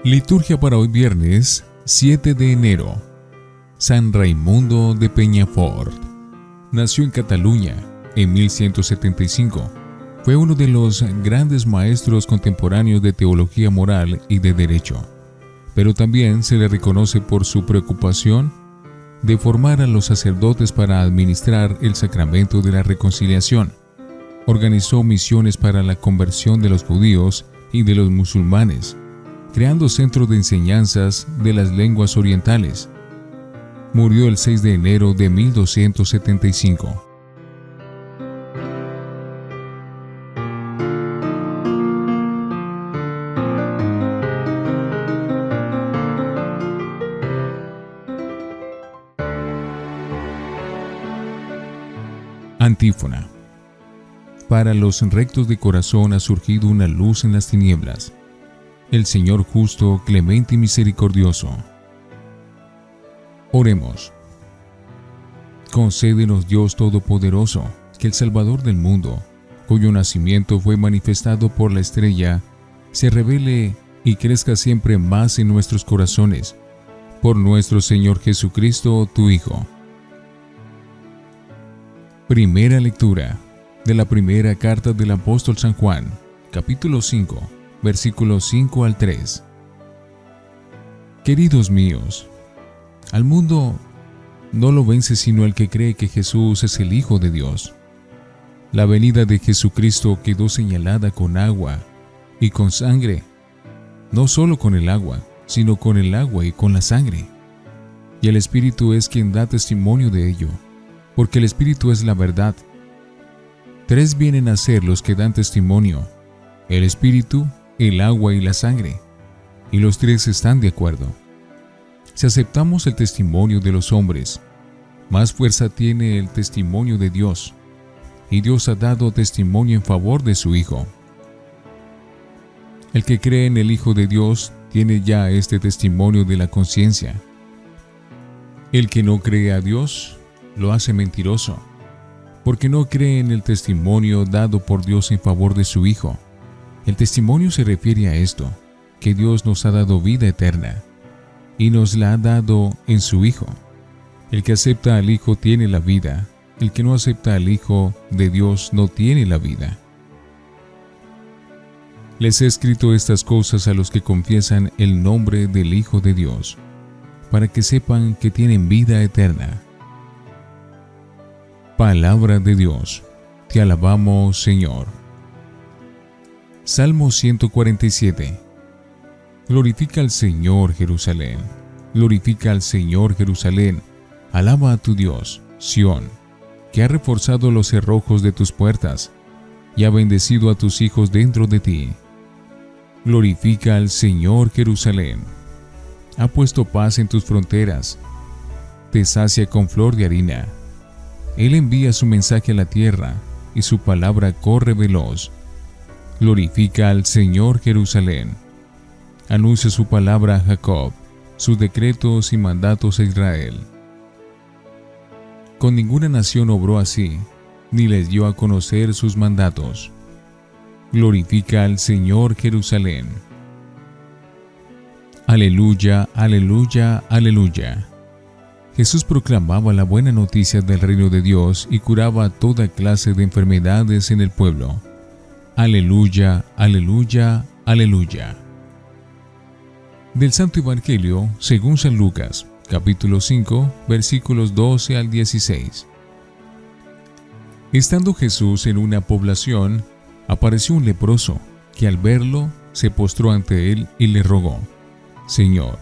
Liturgia para hoy viernes 7 de enero. San Raimundo de Peñafort. Nació en Cataluña en 1175. Fue uno de los grandes maestros contemporáneos de teología moral y de derecho, pero también se le reconoce por su preocupación de formar a los sacerdotes para administrar el sacramento de la reconciliación. Organizó misiones para la conversión de los judíos y de los musulmanes, creando centros de enseñanzas de las lenguas orientales. Murió el 6 de enero de 1275. Antífona. Para los rectos de corazón ha surgido una luz en las tinieblas. El Señor justo, clemente y misericordioso. Oremos. Concédenos, Dios Todopoderoso, que el Salvador del mundo, cuyo nacimiento fue manifestado por la estrella, se revele y crezca siempre más en nuestros corazones, por nuestro Señor Jesucristo, tu Hijo. Primera lectura de la primera carta del apóstol San Juan, capítulo 5. Versículos 5 al 3. Queridos míos, al mundo no lo vence sino el que cree que Jesús es el Hijo de Dios. La venida de Jesucristo quedó señalada con agua y con sangre, no solo con el agua, sino con el agua y con la sangre. Y el Espíritu es quien da testimonio de ello, porque el Espíritu es la verdad. Tres vienen a ser los que dan testimonio: el Espíritu, el agua y la sangre, y los tres están de acuerdo. Si aceptamos el testimonio de los hombres, más fuerza tiene el testimonio de Dios, y Dios ha dado testimonio en favor de su Hijo. El que cree en el Hijo de Dios tiene ya este testimonio de la conciencia. El que no cree a Dios lo hace mentiroso, porque no cree en el testimonio dado por Dios en favor de su Hijo. El testimonio se refiere a esto, que Dios nos ha dado vida eterna, y nos la ha dado en su Hijo. El que acepta al Hijo tiene la vida, el que no acepta al Hijo de Dios no tiene la vida. Les he escrito estas cosas a los que confiesan el nombre del Hijo de Dios, para que sepan que tienen vida eterna. Palabra de Dios. Te alabamos, Señor. Salmo 147. Glorifica al Señor, Jerusalén. Glorifica al Señor, Jerusalén. Alaba a tu Dios, Sión, que ha reforzado los cerrojos de tus puertas y ha bendecido a tus hijos dentro de ti. Glorifica al Señor, Jerusalén. Ha puesto paz en tus fronteras. Te sacia con flor de harina. Él envía su mensaje a la tierra y su palabra corre veloz. Glorifica al Señor, Jerusalén. Anuncia su palabra a Jacob, sus decretos y mandatos a Israel. Con ninguna nación obró así, ni les dio a conocer sus mandatos. Glorifica al Señor, Jerusalén. Aleluya, aleluya, aleluya. Jesús proclamaba la buena noticia del reino de Dios y curaba toda clase de enfermedades en el pueblo. Aleluya, aleluya, aleluya. Del Santo Evangelio según San Lucas, capítulo 5, versículos 12 al 16. Estando Jesús en una población, apareció un leproso, que al verlo se postró ante él y le rogó: Señor,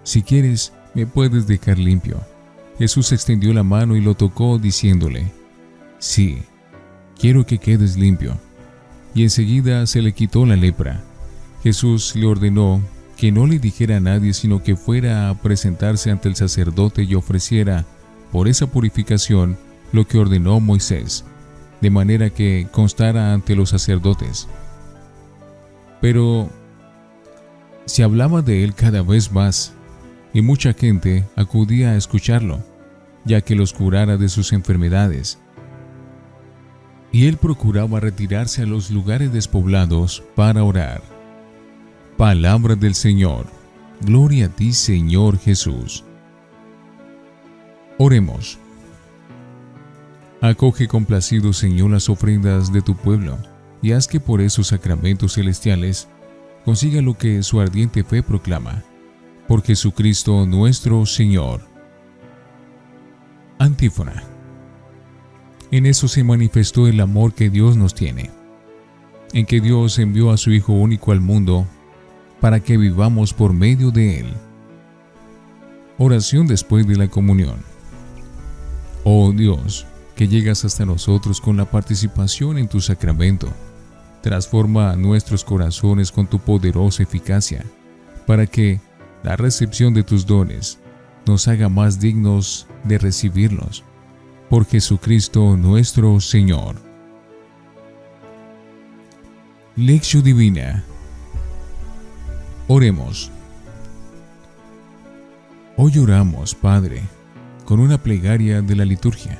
si quieres, me puedes dejar limpio. Jesús extendió la mano y lo tocó, diciéndole: Sí, quiero que quedes limpio. Y enseguida se le quitó la lepra. Jesús le ordenó que no le dijera a nadie, sino que fuera a presentarse ante el sacerdote y ofreciera por esa purificación lo que ordenó Moisés, de manera que constara ante los sacerdotes. Pero se hablaba de él cada vez más, y mucha gente acudía a escucharlo, ya que los curara de sus enfermedades. Y él procuraba retirarse a los lugares despoblados para orar. Palabra del Señor. Gloria a ti, Señor Jesús. Oremos. Acoge complacido, Señor, las ofrendas de tu pueblo, y haz que por esos sacramentos celestiales consiga lo que su ardiente fe proclama. Por Jesucristo nuestro Señor. Antífona. En eso se manifestó el amor que Dios nos tiene, en que Dios envió a su Hijo único al mundo para que vivamos por medio de Él. Oración después de la comunión. Oh Dios, que llegas hasta nosotros con la participación en tu sacramento, transforma nuestros corazones con tu poderosa eficacia, para que la recepción de tus dones nos haga más dignos de recibirlos. Por Jesucristo nuestro Señor. Lección Divina. Oremos. Hoy oramos, Padre, con una plegaria de la liturgia.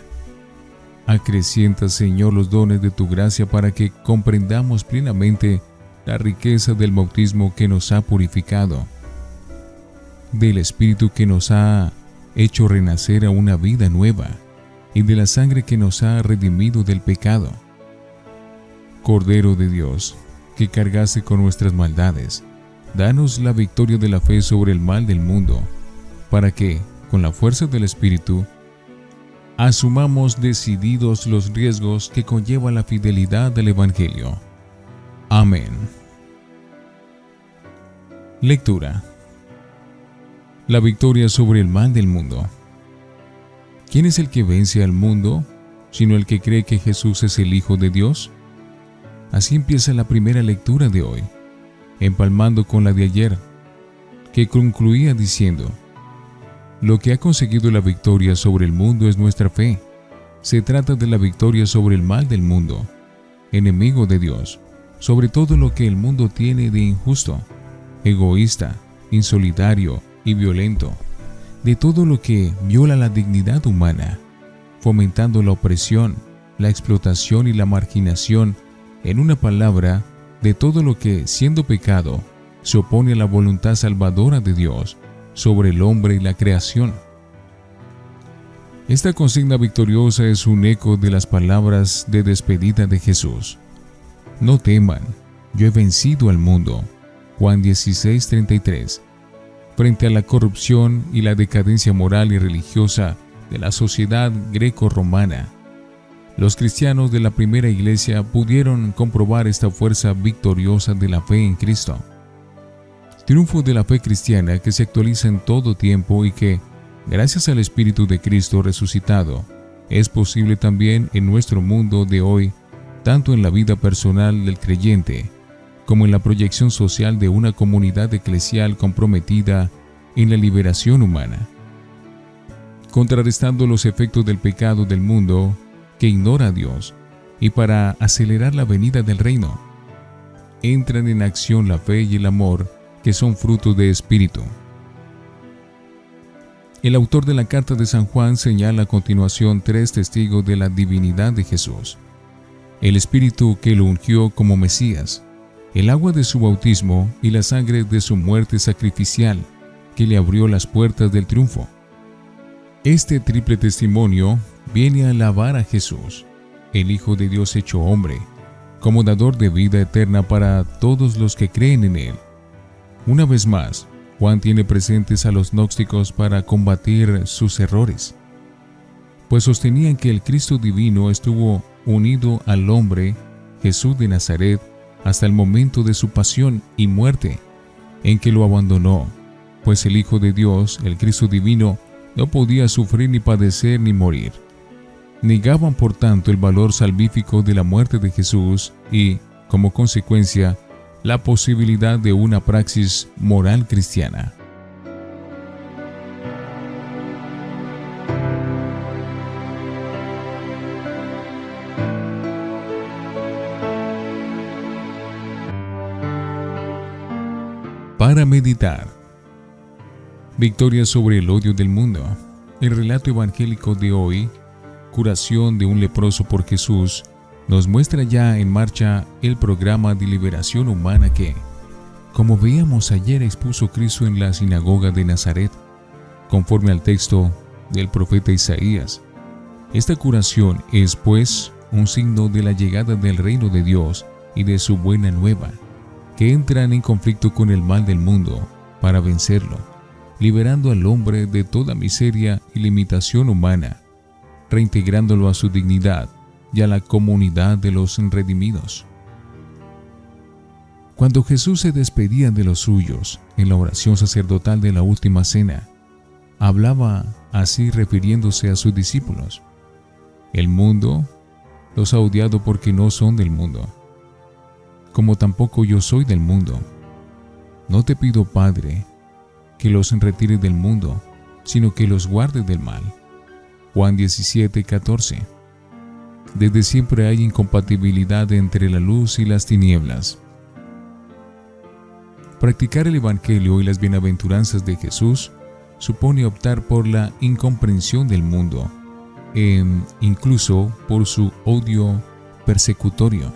Acrecienta, Señor, los dones de tu gracia para que comprendamos plenamente la riqueza del bautismo que nos ha purificado, del Espíritu que nos ha hecho renacer a una vida nueva y de la sangre que nos ha redimido del pecado. Cordero de Dios, que cargaste con nuestras maldades, danos la victoria de la fe sobre el mal del mundo, para que, con la fuerza del Espíritu, asumamos decididos los riesgos que conlleva la fidelidad al Evangelio. Amén. Lectura. La victoria sobre el mal del mundo. ¿Quién es el que vence al mundo, sino el que cree que Jesús es el Hijo de Dios? Así empieza la primera lectura de hoy, empalmando con la de ayer, que concluía diciendo: lo que ha conseguido la victoria sobre el mundo es nuestra fe. Se trata de la victoria sobre el mal del mundo, enemigo de Dios, sobre todo lo que el mundo tiene de injusto, egoísta, insolidario y violento, de todo lo que viola la dignidad humana, fomentando la opresión, la explotación y la marginación, en una palabra, de todo lo que, siendo pecado, se opone a la voluntad salvadora de Dios sobre el hombre y la creación. Esta consigna victoriosa es un eco de las palabras de despedida de Jesús. No teman, yo he vencido al mundo. Juan 16:33. Frente a la corrupción y la decadencia moral y religiosa de la sociedad greco-romana, los cristianos de la primera iglesia pudieron comprobar esta fuerza victoriosa de la fe en Cristo. Triunfo de la fe cristiana que se actualiza en todo tiempo y que, gracias al Espíritu de Cristo resucitado, es posible también en nuestro mundo de hoy, tanto en la vida personal del creyente, como en la proyección social de una comunidad eclesial comprometida en la liberación humana. Contrarrestando los efectos del pecado del mundo que ignora a Dios, y para acelerar la venida del reino, entran en acción la fe y el amor, que son frutos de Espíritu. El autor de la carta de San Juan señala a continuación 3 testigos de la divinidad de Jesús: el Espíritu que lo ungió como Mesías, el agua de su bautismo y la sangre de su muerte sacrificial, que le abrió las puertas del triunfo. Este triple testimonio viene a alabar a Jesús, el Hijo de Dios hecho hombre, como dador de vida eterna para todos los que creen en Él. Una vez más, Juan tiene presentes a los gnósticos para combatir sus errores, pues sostenían que el Cristo divino estuvo unido al hombre Jesús de Nazaret hasta el momento de su pasión y muerte, en que lo abandonó, pues el Hijo de Dios, el Cristo divino, no podía sufrir ni padecer ni morir. Negaban por tanto el valor salvífico de la muerte de Jesús y, como consecuencia, la posibilidad de una praxis moral cristiana. Para meditar. Victoria sobre el odio del mundo. El relato evangélico de hoy, curación de un leproso por Jesús, nos muestra ya en marcha el programa de liberación humana que, como veíamos ayer, expuso Cristo en la sinagoga de Nazaret, conforme al texto del profeta Isaías. Esta curación es, pues, un signo de la llegada del reino de Dios y de su buena nueva, que entran en conflicto con el mal del mundo para vencerlo, liberando al hombre de toda miseria y limitación humana, reintegrándolo a su dignidad y a la comunidad de los redimidos. Cuando Jesús se despedía de los suyos en la oración sacerdotal de la última cena, hablaba así refiriéndose a sus discípulos: el mundo los ha odiado porque no son del mundo, como tampoco yo soy del mundo. No te pido, Padre, que los retire del mundo, sino que los guarde del mal. Juan 17:14. Desde siempre hay incompatibilidad entre la luz y las tinieblas. Practicar el Evangelio y las bienaventuranzas de Jesús supone optar por la incomprensión del mundo, incluso por su odio persecutorio.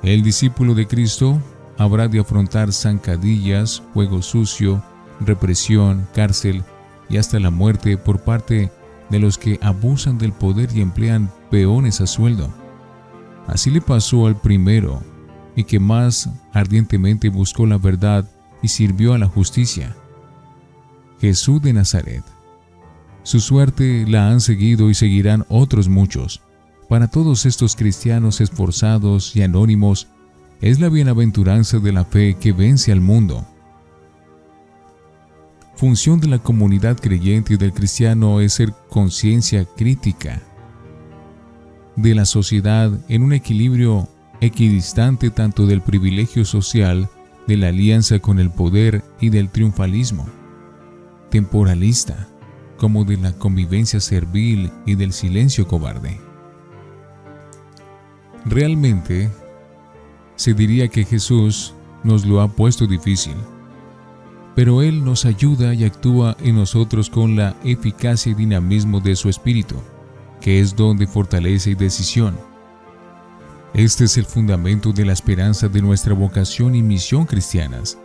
El discípulo de Cristo habrá de afrontar zancadillas, fuego sucio, represión, cárcel y hasta la muerte por parte de los que abusan del poder y emplean peones a sueldo. Así le pasó al primero, y que más ardientemente buscó la verdad y sirvió a la justicia: Jesús de Nazaret. Su suerte la han seguido y seguirán otros muchos. Para todos estos cristianos esforzados y anónimos, es la bienaventuranza de la fe que vence al mundo. Función de la comunidad creyente y del cristiano es ser conciencia crítica de la sociedad en un equilibrio equidistante tanto del privilegio social, de la alianza con el poder y del triunfalismo temporalista, como de la convivencia servil y del silencio cobarde. Realmente, se diría que Jesús nos lo ha puesto difícil, pero Él nos ayuda y actúa en nosotros con la eficacia y dinamismo de su Espíritu, que es don de fortaleza y decisión. Este es el fundamento de la esperanza de nuestra vocación y misión cristianas,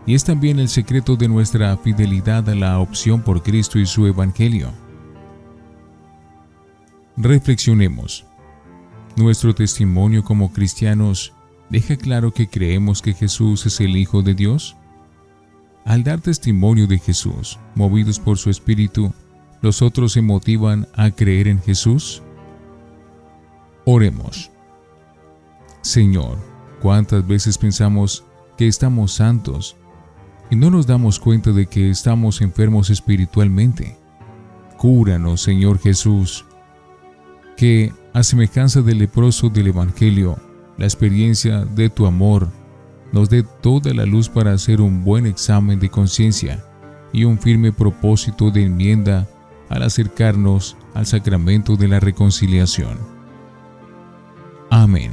y es también el secreto de nuestra fidelidad a la opción por Cristo y su Evangelio. Reflexionemos. Nuestro testimonio como cristianos deja claro que creemos que Jesús es el Hijo de Dios. Al dar testimonio de Jesús, movidos por su Espíritu, ¿los otros se motivan a creer en Jesús? Oremos. Señor, ¿cuántas veces pensamos que estamos santos y no nos damos cuenta de que estamos enfermos espiritualmente? Cúranos, Señor Jesús, que, a semejanza del leproso del Evangelio, la experiencia de tu amor nos dé toda la luz para hacer un buen examen de conciencia y un firme propósito de enmienda al acercarnos al sacramento de la reconciliación. Amén.